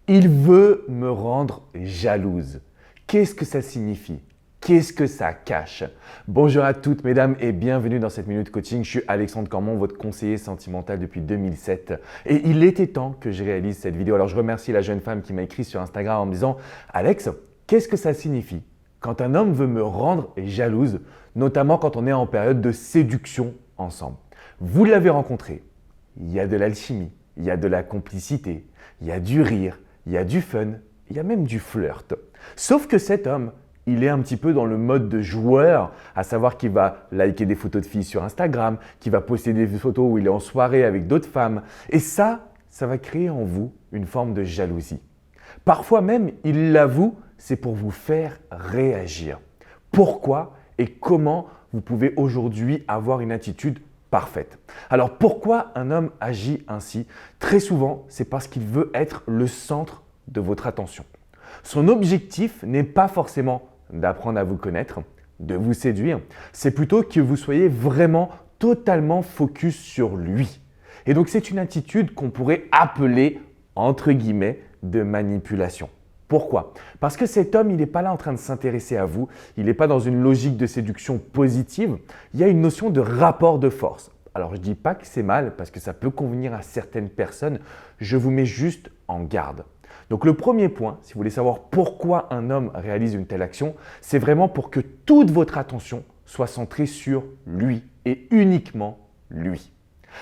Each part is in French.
Il veut me rendre jalouse. Qu'est-ce que ça signifie? Qu'est-ce que ça cache? Bonjour à toutes mesdames et bienvenue dans cette Minute Coaching. Je suis Alexandre Cormon, votre conseiller sentimental depuis 2007 et il était temps que je réalise cette vidéo. Alors je remercie la jeune femme qui m'a écrit sur Instagram en me disant « Alex, qu'est-ce que ça signifie quand un homme veut me rendre jalouse, notamment quand on est en période de séduction ensemble ?» Vous l'avez rencontré, il y a de l'alchimie, il y a de la complicité, il y a du rire, il y a du fun, il y a même du flirt. Sauf que cet homme, il est un petit peu dans le mode de joueur, à savoir qu'il va liker des photos de filles sur Instagram, qu'il va poster des photos où il est en soirée avec d'autres femmes. Et ça va créer en vous une forme de jalousie. Parfois même, il l'avoue, c'est pour vous faire réagir. Pourquoi et comment vous pouvez aujourd'hui avoir une attitude parfaite? Alors pourquoi un homme agit ainsi? Très souvent, c'est parce qu'il veut être le centre de votre attention. Son objectif n'est pas forcément d'apprendre à vous connaître, de vous séduire, c'est plutôt que vous soyez vraiment totalement focus sur lui. Et donc c'est une attitude qu'on pourrait appeler, entre guillemets, de manipulation. Pourquoi? Parce que cet homme, il n'est pas là en train de s'intéresser à vous, il n'est pas dans une logique de séduction positive, il y a une notion de rapport de force. Alors je ne dis pas que c'est mal parce que ça peut convenir à certaines personnes, je vous mets juste en garde. Donc le premier point, si vous voulez savoir pourquoi un homme réalise une telle action, c'est vraiment pour que toute votre attention soit centrée sur lui et uniquement lui.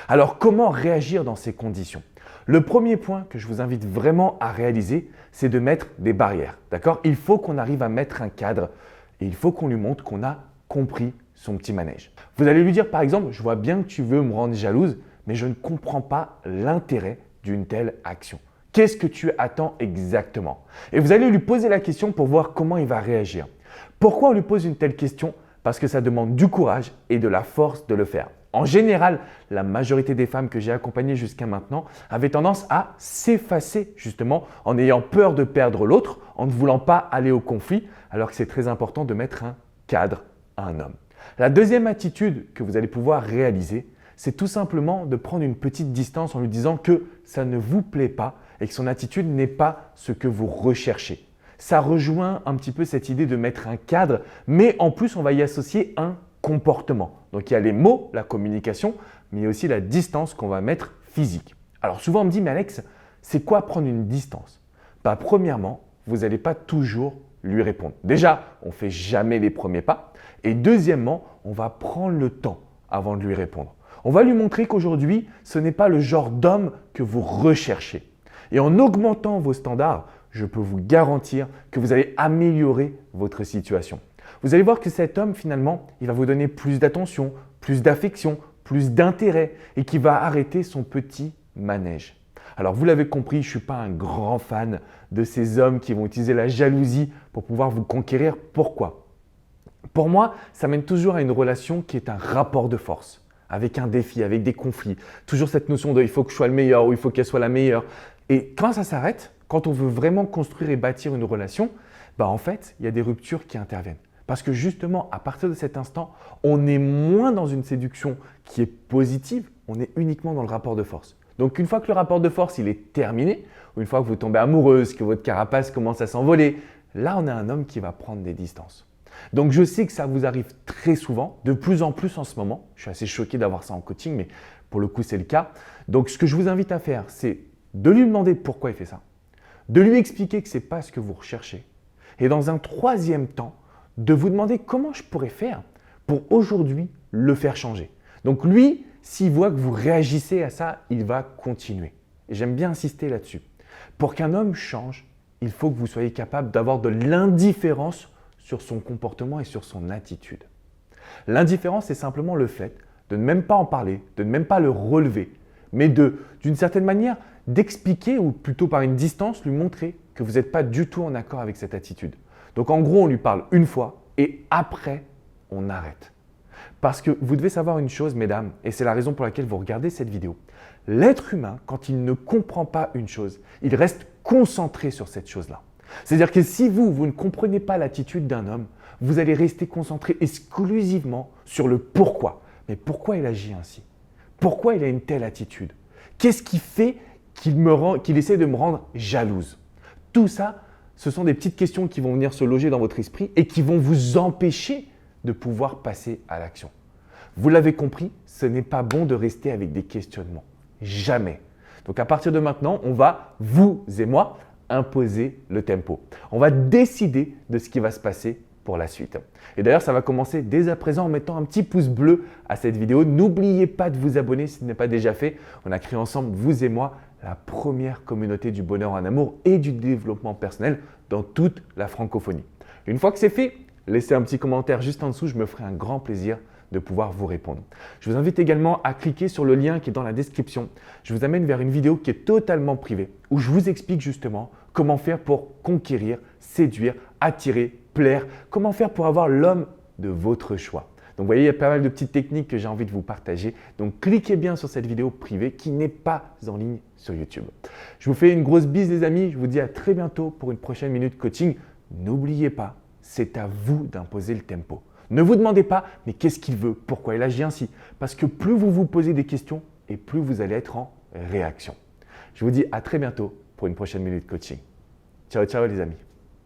Alors comment réagir dans ces conditions? Le premier point que je vous invite vraiment à réaliser, c'est de mettre des barrières. D'accord? Il faut qu'on arrive à mettre un cadre et il faut qu'on lui montre qu'on a compris son petit manège. Vous allez lui dire par exemple, je vois bien que tu veux me rendre jalouse, mais je ne comprends pas l'intérêt d'une telle action. Qu'est-ce que tu attends exactement? Et vous allez lui poser la question pour voir comment il va réagir. Pourquoi on lui pose une telle question? Parce que ça demande du courage et de la force de le faire. En général, la majorité des femmes que j'ai accompagnées jusqu'à maintenant avaient tendance à s'effacer justement en ayant peur de perdre l'autre, en ne voulant pas aller au conflit, alors que c'est très important de mettre un cadre à un homme. La deuxième attitude que vous allez pouvoir réaliser, c'est tout simplement de prendre une petite distance en lui disant que ça ne vous plaît pas et que son attitude n'est pas ce que vous recherchez. Ça rejoint un petit peu cette idée de mettre un cadre, mais en plus, on va y associer un comportement. Donc, il y a les mots, la communication, mais il y a aussi la distance qu'on va mettre physique. Alors, souvent, on me dit, mais Alex, c'est quoi prendre une distance? Premièrement, vous n'allez pas toujours lui répondre. Déjà, on ne fait jamais les premiers pas. Et deuxièmement, on va prendre le temps avant de lui répondre. On va lui montrer qu'aujourd'hui, ce n'est pas le genre d'homme que vous recherchez. Et en augmentant vos standards, je peux vous garantir que vous allez améliorer votre situation. Vous allez voir que cet homme, finalement, il va vous donner plus d'attention, plus d'affection, plus d'intérêt et qu'il va arrêter son petit manège. Alors, vous l'avez compris, je ne suis pas un grand fan de ces hommes qui vont utiliser la jalousie pour pouvoir vous conquérir. Pourquoi? Pour moi, ça mène toujours à une relation qui est un rapport de force, avec un défi, avec des conflits. Toujours cette notion de « il faut que je sois le meilleur » ou « il faut qu'elle soit la meilleure ». Et quand ça s'arrête, quand on veut vraiment construire et bâtir une relation, en fait, il y a des ruptures qui interviennent. Parce que justement, à partir de cet instant, on est moins dans une séduction qui est positive, on est uniquement dans le rapport de force. Donc une fois que le rapport de force il est terminé, ou une fois que vous tombez amoureuse, que votre carapace commence à s'envoler, là on a un homme qui va prendre des distances. Donc je sais que ça vous arrive très souvent, de plus en plus en ce moment. Je suis assez choqué d'avoir ça en coaching, mais pour le coup c'est le cas. Donc ce que je vous invite à faire, c'est de lui demander pourquoi il fait ça, de lui expliquer que ce n'est pas ce que vous recherchez, et dans un troisième temps, de vous demander comment je pourrais faire pour aujourd'hui le faire changer. Donc lui, s'il voit que vous réagissez à ça, il va continuer. Et j'aime bien insister là-dessus. Pour qu'un homme change, il faut que vous soyez capable d'avoir de l'indifférence sur son comportement et sur son attitude. L'indifférence, c'est simplement le fait de ne même pas en parler, de ne même pas le relever, mais d'une certaine manière, d'expliquer ou plutôt par une distance, lui montrer que vous n'êtes pas du tout en accord avec cette attitude. Donc en gros, on lui parle une fois et après, on arrête. Parce que vous devez savoir une chose, mesdames, et c'est la raison pour laquelle vous regardez cette vidéo. L'être humain, quand il ne comprend pas une chose, il reste concentré sur cette chose-là. C'est-à-dire que si vous ne comprenez pas l'attitude d'un homme, vous allez rester concentré exclusivement sur le pourquoi. Mais pourquoi il agit ainsi? Pourquoi il a une telle attitude? Qu'est-ce qui fait qu'il essaie de me rendre jalouse? Tout ça, ce sont des petites questions qui vont venir se loger dans votre esprit et qui vont vous empêcher de pouvoir passer à l'action. Vous l'avez compris, ce n'est pas bon de rester avec des questionnements. Jamais. Donc à partir de maintenant, on va, vous et moi, imposer le tempo. On va décider de ce qui va se passer pour la suite. Et d'ailleurs, ça va commencer dès à présent en mettant un petit pouce bleu à cette vidéo. N'oubliez pas de vous abonner si ce n'est pas déjà fait. On a créé ensemble, vous et moi, la première communauté du bonheur en amour et du développement personnel dans toute la francophonie. Une fois que c'est fait, laissez un petit commentaire juste en dessous, je me ferai un grand plaisir de pouvoir vous répondre. Je vous invite également à cliquer sur le lien qui est dans la description. Je vous amène vers une vidéo qui est totalement privée où je vous explique justement comment faire pour conquérir, séduire, attirer, plaire, comment faire pour avoir l'homme de votre choix. Donc vous voyez, il y a pas mal de petites techniques que j'ai envie de vous partager. Donc cliquez bien sur cette vidéo privée qui n'est pas en ligne sur YouTube. Je vous fais une grosse bise les amis, je vous dis à très bientôt pour une prochaine minute coaching. N'oubliez pas, c'est à vous d'imposer le tempo. Ne vous demandez pas, mais qu'est-ce qu'il veut? Pourquoi il agit ainsi? Parce que plus vous vous posez des questions et plus vous allez être en réaction. Je vous dis à très bientôt pour une prochaine minute coaching. Ciao, ciao les amis.